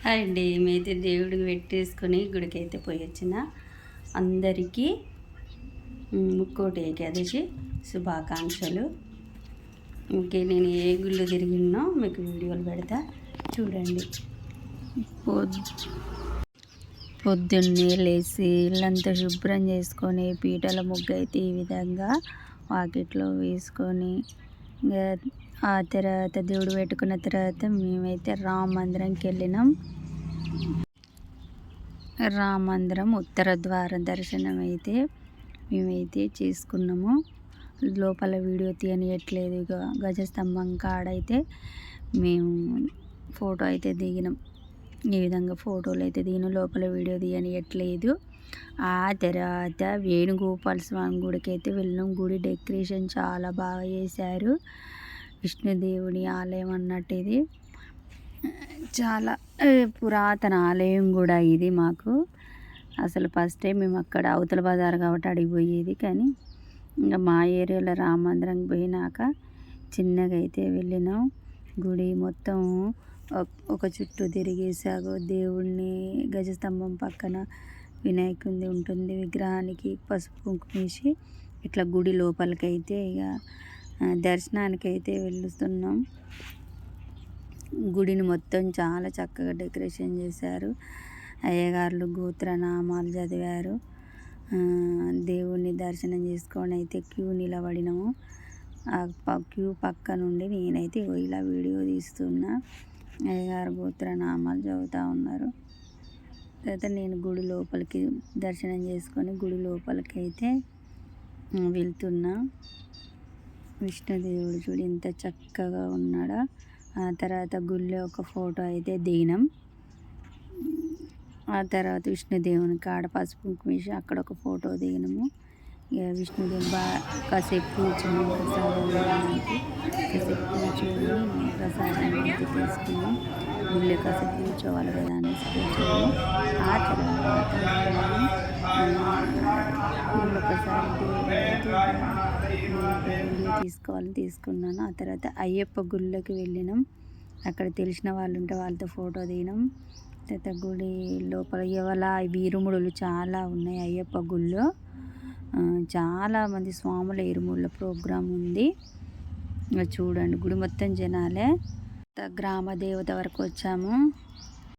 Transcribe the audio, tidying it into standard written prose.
Hi అండి. మేమైతే దేవుడికి పెట్టేసుకొని గుడికి అయితే పోయి వచ్చిన అందరికీ ముక్కోటి ఏకాదశి శుభాకాంక్షలు. ఇంకే నేను ఏ గుళ్ళు తిరిగినో మీకు వీడియోలు పెడతా చూడండి. పొద్దున్నే లేచి ఇల్లంతా శుభ్రం చేసుకొని పీటల ముగ్గు అయితే ఈ విధంగా వాకిట్లో వేసుకొని ఆ తర్వాత దేవుడు పెట్టుకున్న తర్వాత మేమైతే రామ మందిరంకి వెళ్ళినాం. రామ మందిరం ఉత్తర ద్వారం దర్శనం అయితే మేమైతే చేసుకున్నాము. లోపల వీడియో తీయనియట్లేదు. ఇక గజస్తంభం కాడైతే మేము ఫోటో అయితే దిగినాం. ఈ విధంగా ఫోటోలు అయితే దిగిన లోపల వీడియో తీయనియట్లేదు. ఆ తర్వాత వేణుగోపాల స్వామి గుడికి అయితే వెళ్ళినాం. గుడి డెకరేషన్ చాలా బాగా చేశారు. విష్ణుదేవుని ఆలయం అన్నట్టు ఇది చాలా పురాతన ఆలయం కూడా ఇది. మాకు అసలు ఫస్ట్ టైం మేము అక్కడ అవతల బజార్ కాబట్టి అడిగిపోయేది, కానీ ఇంకా మా ఏరియాలో రామ మందిరంకి పోయినాక చిన్నగా అయితే వెళ్ళినాం. గుడి మొత్తం ఒక చుట్టూ తిరిగేసాగు. దేవుడిని గజస్తంభం పక్కన వినాయకుడి ఉంటుంది. విగ్రహానికి పసుపు కుంకుమేసి ఇట్లా గుడి లోపలికైతే ఇక దర్శనానికైతే వెళ్తున్నాం. గుడిని మొత్తం చాలా చక్కగా డెకరేషన్ చేశారు. అయ్యగారులు గోత్రనామాలు చదివారు. దేవుణ్ణి దర్శనం చేసుకొని అయితే క్యూ నిలబడినాము. ఆ క్యూ పక్క నుండి నేనైతే ఇలా వీడియో తీస్తున్నా. అయ్యగారు గోత్రనామాలు చదువుతూ ఉన్నారు. తర్వాత నేను గుడి లోపలికి దర్శనం చేసుకొని గుడి లోపలికి అయితే వెళ్తున్నా. విష్ణుదేవుడు చూడు ఎంత చక్కగా ఉన్నాడో. ఆ తర్వాత గుళ్ళో ఒక ఫోటో అయితే దిగినాం. ఆ తర్వాత విష్ణుదేవుని కాడ పసుపు కుంకుమేసి అక్కడ ఒక ఫోటో దిగినాము. ఇక విష్ణుదేవుని కాసేపు కూర్చొని ప్రసాదం కాసేపు కూర్చొని ప్రసాదం అయితే తీసుకున్నాం. గుళ్ళో కాసేపు కూర్చోవాలి కదా అనేసి కూర్చొని ఆ తర్వాత ఒకసారి తీసుకోవాలని తీసుకున్నాను. ఆ తర్వాత అయ్యప్ప గుళ్ళకి వెళ్ళినాం. అక్కడ తెలిసిన వాళ్ళు ఉంటే వాళ్ళతో ఫోటో దిగినాం. తర్వాత గుడి లోపల ఎవల ఇరుముడులు చాలా ఉన్నాయి. అయ్యప్ప గుళ్ళో చాలామంది స్వాముల ఇరుముళ్ళ ప్రోగ్రాం ఉంది. చూడండి గుడి మొత్తం జనాలే. గ్రామ దేవత వరకు వచ్చాము.